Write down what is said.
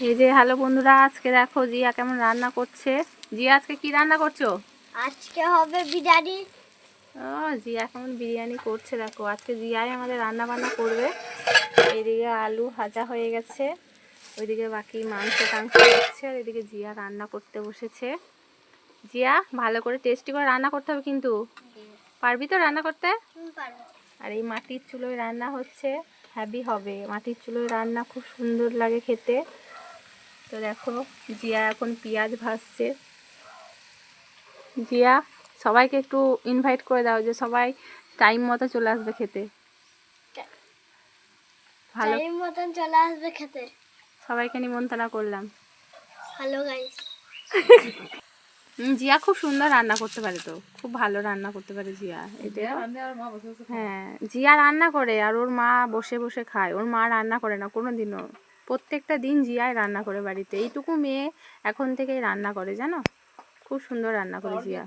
এই যে হ্যালো বন্ধুরা, আজকে দেখো জিয়া কেমন রান্না করছে। জিয়া আজকে কি রান্না করছো? আজকে হবে বিরিয়ানি। ও জিয়া কেমন বিরিয়ানি করছে দেখো। আজকে জিয়াই আমাদের রান্না বান্না করবে। এইদিকে আলু ভাজা হয়ে গেছে, ওইদিকে বাকি মাংস টাংস হচ্ছে, আর এদিকে জিয়া রান্না করতে বসেছে। জিয়া ভালো করে টেস্টি করে রান্না করতে হবে কিন্তু, পারবি তো রান্না করতে? আর এই মাটির চুলোয় রান্না হচ্ছে, হ্যাভি হবে। মাটির চুলোয় রান্না খুব সুন্দর লাগে খেতে। তো দেখো জিয়া এখন পেঁয়াজ ভাজছে। জিয়া সবাইকে একটু ইনভাইট করে দাও যে সবাই টাইম মতো চলে আসবে খেতে। ভালো টাইম মতন চলে আসবে খেতে। সবাইকে নিমন্ত্রণ করলাম। Hello guys. জিয়া খুব সুন্দর রান্না করতে পারে, তো খুব ভালো রান্না করতে পারে জিয়া। এটা হ্যাঁ, জিয়া রান্না করে আর ওর মা বসে বসে খায়। ওর মা রান্না করে না কোনো দিনও। প্রত্যেকটা দিন জিয়াই রান্না করে বাড়িতে। এইটুকু মেয়ে এখন থেকেই রান্না করে, জানো, খুব সুন্দর রান্না করে জিয়া।